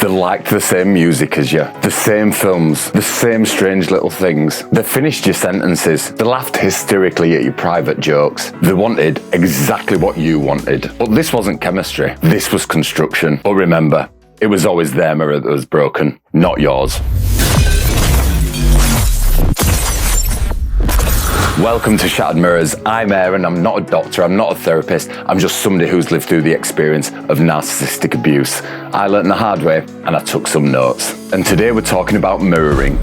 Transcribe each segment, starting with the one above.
They liked the same music as you, the same films, the same strange little things. They finished your sentences. They laughed hysterically at your private jokes. They wanted exactly what you wanted. But this wasn't chemistry. This was construction. But remember, it was always their mirror that was broken, not yours. Welcome to Shattered Mirrors. I'm Aaron. I'm not a doctor. I'm not a therapist. I'm just somebody who's lived through the experience of narcissistic abuse. I learned the hard way and I took some notes. And today we're talking about mirroring.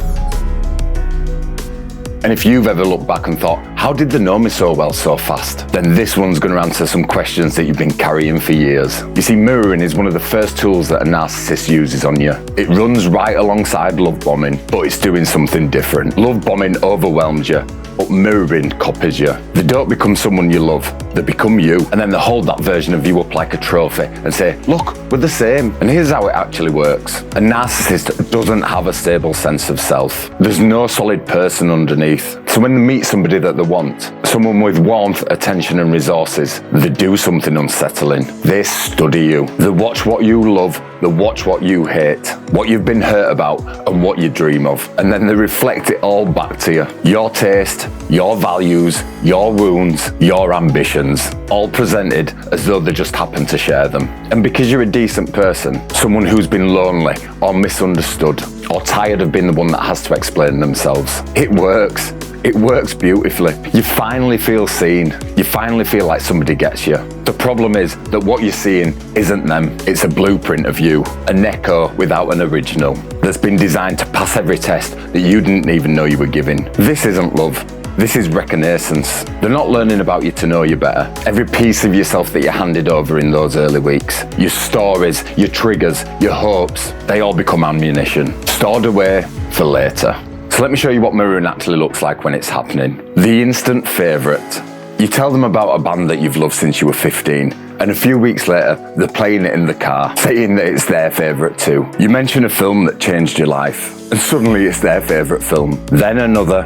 And if you've ever looked back and thought, how did they know me so well so fast? Then this one's going to answer some questions that you've been carrying for years. You see, mirroring is one of the first tools that a narcissist uses on you. It runs right alongside love bombing, but it's doing something different. Love bombing overwhelms you, but mirroring copies you. They don't become someone you love, they become you, and then they hold that version of you up like a trophy and say, look, we're the same. And here's how it actually works. A narcissist doesn't have a stable sense of self. There's no solid person underneath. So when they meet somebody that they want, someone with warmth, attention and resources, they do something unsettling. They study you. They watch what you love, they watch what you hate, what you've been hurt about and what you dream of. And then they reflect it all back to you. Your taste, your values, your wounds, your ambitions, all presented as though they just happen to share them. And because you're a decent person, someone who's been lonely or misunderstood or tired of being the one that has to explain themselves, it works. It works beautifully. You finally feel seen. You finally feel like somebody gets you. The problem is that what you're seeing isn't them. It's a blueprint of you, an echo without an original that's been designed to pass every test that you didn't even know you were giving. This isn't love. This is reconnaissance. They're not learning about you to know you better. Every piece of yourself that you handed over in those early weeks, your stories, your triggers, your hopes, they all become ammunition, stored away for later. So let me show you what mirroring actually looks like when it's happening. The instant favourite. You tell them about a band that you've loved since you were 15, and a few weeks later, they're playing it in the car, saying that it's their favourite too. You mention a film that changed your life, and suddenly it's their favourite film. Then another,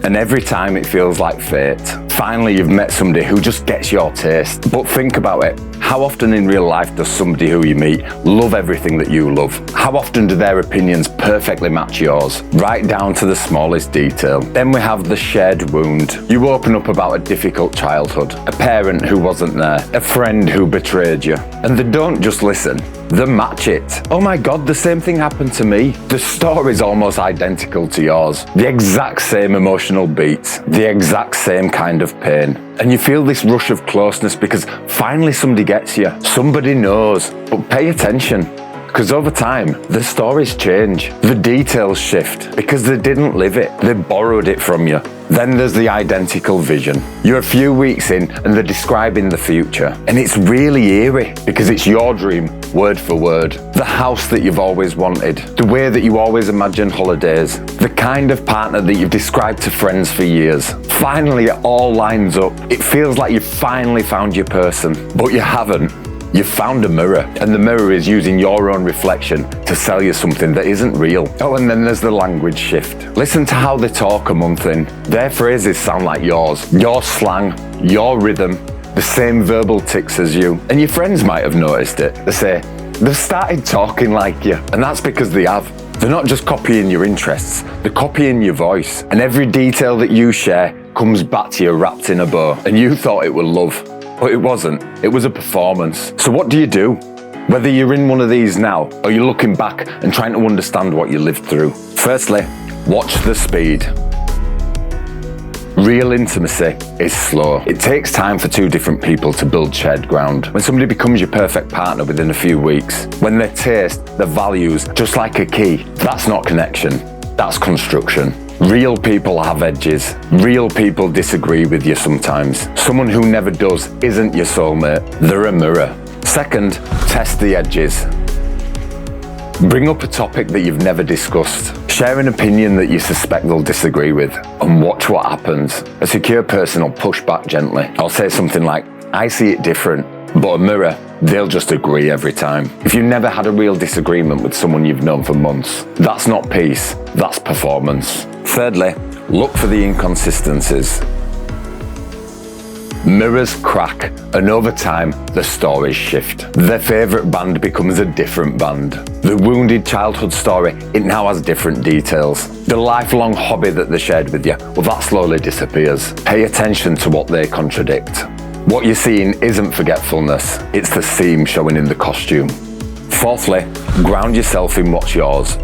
and every time it feels like fate. Finally, you've met somebody who just gets your taste. But think about it. How often in real life does somebody who you meet love everything that you love? How often do their opinions perfectly match yours, right down to the smallest detail? Then we have the shared wound. You open up about a difficult childhood, a parent who wasn't there, a friend who betrayed you. And they don't just listen, they match it. Oh my God, the same thing happened to me. The story's almost identical to yours. The exact same emotional beats, the exact same kind of pain. And you feel this rush of closeness because finally somebody gets you. Somebody knows. But pay attention, because over time, the stories change. The details shift because they didn't live it. They borrowed it from you. Then there's the identical vision. You're a few weeks in and they're describing the future. And it's really eerie because it's your dream, word for word. The house that you've always wanted, the way that you always imagine holidays, the kind of partner that you've described to friends for years. Finally, it all lines up. It feels like you've finally found your person, but you haven't. You've found a mirror, and the mirror is using your own reflection to sell you something that isn't real. Oh, and then there's the language shift. Listen to how they talk a month in. Their phrases sound like yours. Your slang, your rhythm, the same verbal tics as you. And your friends might have noticed it. They say, they've started talking like you. And that's because they have. They're not just copying your interests, they're copying your voice. And every detail that you share comes back to you wrapped in a bow. And you thought it was love. But it wasn't. It was a performance. So what do you do? Whether you're in one of these now, or you're looking back and trying to understand what you lived through. Firstly, watch the speed. Real intimacy is slow. It takes time for two different people to build shared ground. When somebody becomes your perfect partner within a few weeks, when their taste, their values, just like a key, that's not connection, that's construction. Real people have edges. Real people disagree with you sometimes. Someone who never does isn't your soulmate. They're a mirror. Second, test the edges. Bring up a topic that you've never discussed. Share an opinion that you suspect they'll disagree with and watch what happens. A secure person will push back gently. I'll say something like, I see it different, but a mirror, they'll just agree every time. If you've never had a real disagreement with someone you've known for months, that's not peace, that's performance. Thirdly, look for the inconsistencies. Mirrors crack, and over time, the stories shift. Their favourite band becomes a different band. The wounded childhood story, it now has different details. The lifelong hobby that they shared with you, well, that slowly disappears. Pay attention to what they contradict. What you're seeing isn't forgetfulness, it's the seam showing in the costume. Fourthly, ground yourself in what's yours.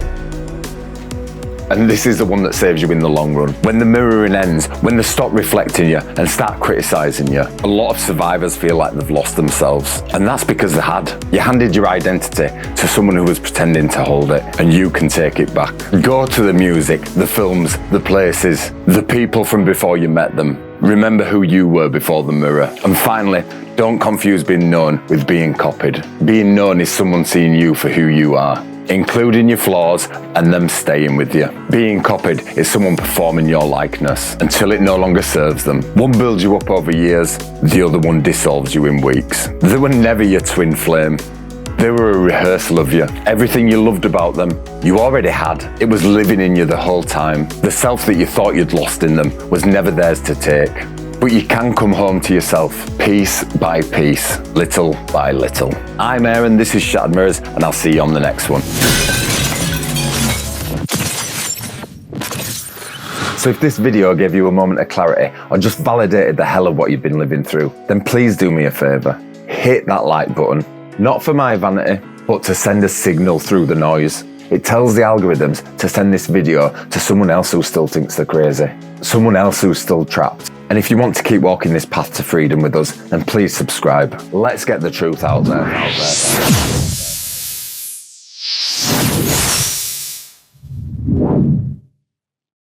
And this is the one that saves you in the long run. When the mirroring ends, when they stop reflecting you and start criticising you, a lot of survivors feel like they've lost themselves. And that's because they had. You handed your identity to someone who was pretending to hold it, and you can take it back. Go to the music, the films, the places, the people from before you met them. Remember who you were before the mirror. And finally, don't confuse being known with being copied. Being known is someone seeing you for who you are, including your flaws and them staying with you. Being copied is someone performing your likeness until it no longer serves them. One builds you up over years, the other one dissolves you in weeks. They were never your twin flame. They were a rehearsal of you. Everything you loved about them, you already had. It was living in you the whole time. The self that you thought you'd lost in them was never theirs to take. But you can come home to yourself, piece by piece, little by little. I'm Aaron, this is Shattered Mirrors, and I'll see you on the next one. So if this video gave you a moment of clarity, or just validated the hell of what you've been living through, then please do me a favour. Hit that like button. Not for my vanity, but to send a signal through the noise. It tells the algorithms to send this video to someone else who still thinks they're crazy. Someone else who's still trapped. And if you want to keep walking this path to freedom with us, then please subscribe. Let's get the truth out there.